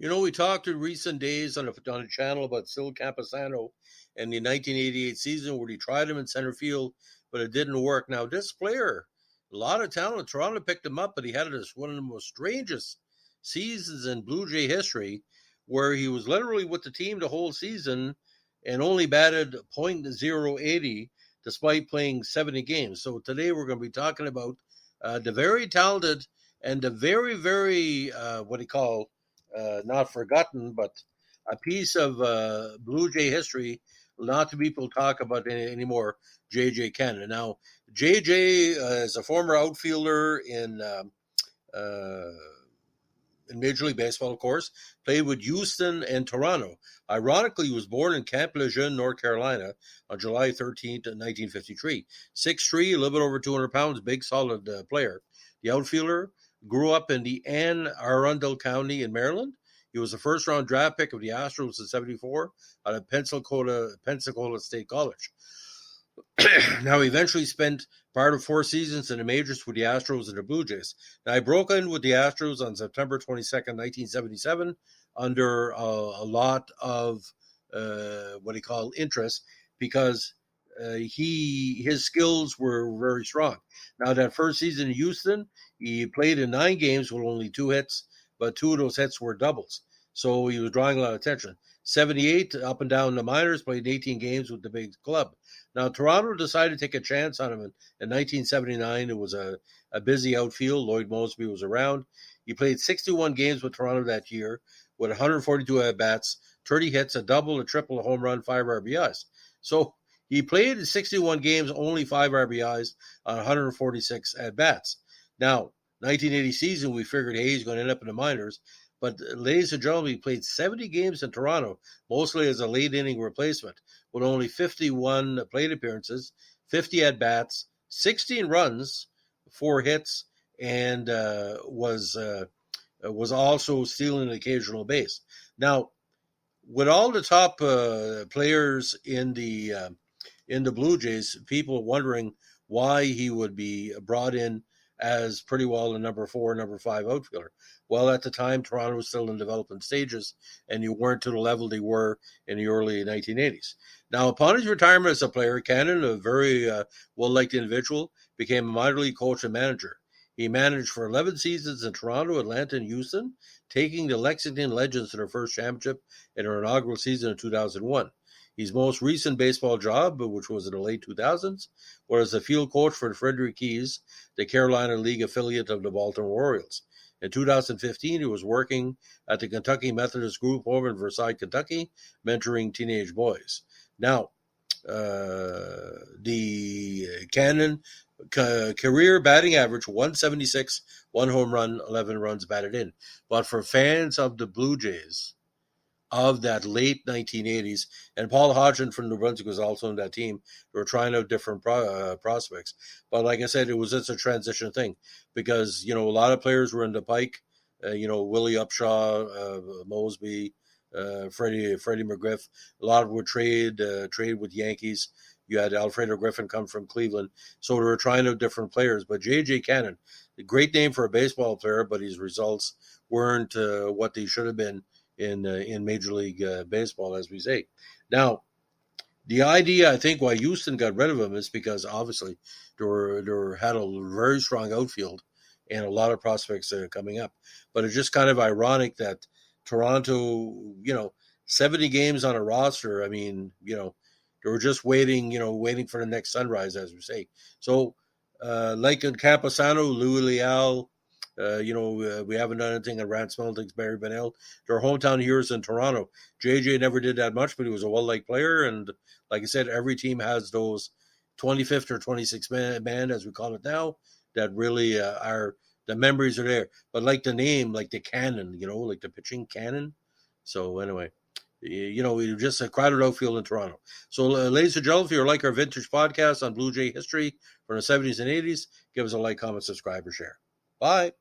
We talked in recent days on a channel about Sil Campusano and the 1988 season where he tried him in center field, but it didn't work. Now, this player, a lot of talent. Toronto picked him up, but he had one of the most strangest seasons in Blue Jay history, where he was literally with the team the whole season and only batted .080 despite playing 70 games. So today we're going to be talking about the very talented and the very, very, what do you call, not forgotten, but a piece of Blue Jay history not to people talk about anymore, J.J. Cannon. Now, J.J. Is a former outfielder in Major League Baseball, of course, played with Houston and Toronto. Ironically, he was born in Camp Lejeune, North Carolina on July 13th, 1953. 6'3", a little bit over 200 pounds, big, solid player. The outfielder grew up in the Anne Arundel County in Maryland. He was a first-round draft pick of the Astros in '74 out of Pensacola State College. Now, he eventually spent part of 4 seasons in the majors with the Astros and the Blue Jays. Now, he broke in with the Astros on September 22nd, 1977, under a lot of interest, because his skills were very strong. Now, that first season in Houston, he played in 9 games with only 2 hits, but 2 of those hits were doubles. So he was drawing a lot of attention. 78, up and down the minors, played 18 games with the big club. Now, Toronto decided to take a chance on him in 1979. It was a busy outfield. Lloyd Moseby was around. He played 61 games with Toronto that year with 142 at-bats, 30 hits, a double, a triple, a home run, 5 RBIs. So he played in 61 games, only 5 RBIs on 146 at-bats. Now, 1980 season, we figured, hey, he's going to end up in the minors. But, ladies and gentlemen, he played 70 games in Toronto, mostly as a late-inning replacement, with only 51 plate appearances, 50 at-bats, 16 runs, 4 hits, and was also stealing an occasional base. Now, with all the top players in the Blue Jays, people wondering why he would be brought in as pretty well a number 4, number 5 outfielder. Well, at the time, Toronto was still in development stages, and you weren't to the level they were in the early 1980s. Now, upon his retirement as a player, Cannon, a very well-liked individual, became a minor league coach and manager. He managed for 11 seasons in Toronto, Atlanta, and Houston, taking the Lexington Legends to their first championship in their inaugural season in 2001. His most recent baseball job, which was in the late 2000s, was as a field coach for the Frederick Keys, the Carolina League affiliate of the Baltimore Orioles. In 2015, he was working at the Kentucky Methodist Group Home in Versailles, Kentucky, mentoring teenage boys. Now, the Cannon career batting average, 176, 1 home run, 11 runs batted in. But for fans of the Blue Jays of that late 1980s, and Paul Hodgson from New Brunswick was also on that team. They were trying out different prospects. But like I said, it was just a transition thing because, a lot of players were in the pike. Willie Upshaw, Moseby, Freddie McGriff. A lot of them would trade with Yankees. You had Alfredo Griffin come from Cleveland. So they were trying out different players. But J.J. Cannon, a great name for a baseball player, but his results weren't what they should have been in Major League Baseball, as we say. Now, the idea, I think, why Houston got rid of him is because obviously they had a very strong outfield and a lot of prospects coming up. But it's just kind of ironic that Toronto, 70 games on a roster. I mean, they were just waiting for the next sunrise, as we say. So, like in Campusano, Louis Leal, we haven't done anything on Rance Meldick's, Barry Bennell. They're hometown heroes in Toronto. JJ never did that much, but he was a well-liked player. And like I said, every team has those 25th or 26th man, as we call it now, that really are the memories are there. But like the name, like the cannon, like the pitching cannon. So anyway, just a crowded outfield in Toronto. So ladies and gentlemen, if you like our vintage podcast on Blue Jay history from the 70s and 80s, give us a like, comment, subscribe, or share. Bye.